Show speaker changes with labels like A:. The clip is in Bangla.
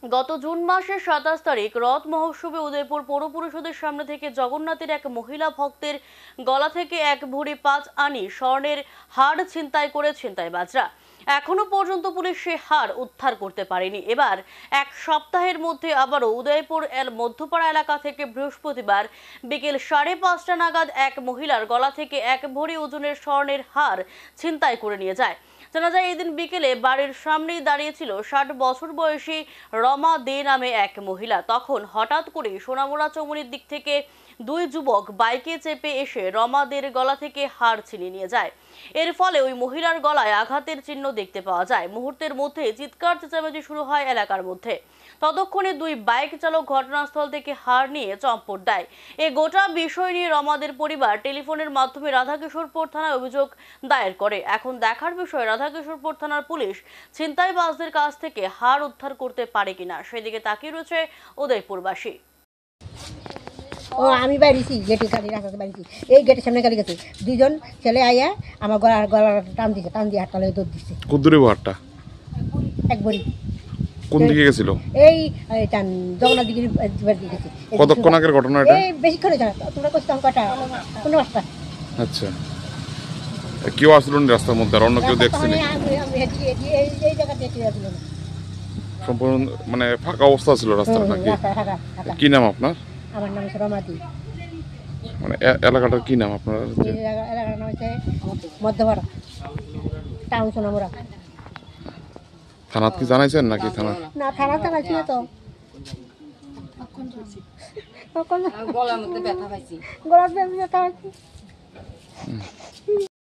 A: গত জুন মাসের ২৭ তারিখ রথ মহোৎসবে উদয়পুর পৌর পরিষদের সামনে থেকে জগন্নাথের এক মহিলা ভক্তের গলা থেকে ১ ভরি ৫ আনি স্বর্ণের হার ছিনতাই করে ছিনতাইবাজরা। এখনো পর্যন্ত পুলিশ সে হার উদ্ধার করতে পারেনি। এবার এক সপ্তাহের মধ্যে আবারও উদয়পুর মধ্যপাড়া এলাকা থেকে বৃহস্পতিবার বিকেল ৫:৩০ নাগাদ এক মহিলার গলা থেকে ১ ভরি ওজনের স্বর্ণের হার ছিনতাই করে নিয়ে যায়। জানা যায়, এই দিন বিকেলে বাড়ির সামনেই দাঁড়িয়েছিল ৬০ বছর বয়সী রমা দে নামে এক মহিলা। তখন হঠাৎ করে সোনামুড়া চৌমুনির দিক থেকে দুই যুবক বাইকে চেপে এসে রমা দের গলা থেকে হার ছিনিয়ে নিয়ে যায়। এর ফলে ওই মহিলার গলায় আঘাতের চিহ্ন দেখতে পাওয়া যায়। মুহূর্তের মধ্যে চিৎকার চেঁচামেচি শুরু হয় এলাকার মধ্যে। ততক্ষণে দুই বাইক চালক ঘটনাস্থল থেকে হার নিয়ে চম্পট দেয়। এই গোটা বিষয় নিয়ে রমাদের পরিবার টেলিফোনের মাধ্যমে রাধাকিশোরপুর থানায় অভিযোগ দায়ের করে। এখন দেখার বিষয় রাধাকিশোরপুর থানার পুলিশ ছিনতাইবাজদের কাছ থেকে হার উদ্ধার করতে পারে কিনা, সেদিকে তাকিয়ে রয়েছে উদয়পুরবাসী।
B: ও আমি বাড়িছি গেটে গাড়ি রাখাতে বাড়িছি, এই গেটের সামনে গাড়ি গেছে, দুজন ছেলে আইয়া আমার গলার টান দিয়ে হাতটা দৌড় দিচ্ছে।
C: কুদ্দুরি বাহারটা
B: ১ ভরি।
C: কোন দিকে গেছিল?
B: এই টান জগন্নাথ দিকে গেছে।
C: কতক্ষণ আগের ঘটনা এটা?
B: এই বেশিক্ষণ হয়েছে না, তোমরা কইছো কটা 15টা।
C: আচ্ছা, কেউ আসলো না রাস্তার মধ্যে? আর অন্য কেউ দেখছেন?
B: এই জায়গাতে আসলো না,
C: সম্পূর্ণ মানে ফাঁকা অবস্থা ছিল রাস্তাটা নাকি? কি নাম আপনার?
B: আমার নাম হচ্ছে রমাদি।
C: মানে এলাকাটার কি নাম আপনার?
B: এলাকার নাম হচ্ছে মধ্যপাড়া টাউন সোনামুড়া।
C: থানাত কি জানাইছেন নাকি? থানা
B: না, থানা জানাইছি না তো। গলার মধ্যে ব্যথা পাইছি।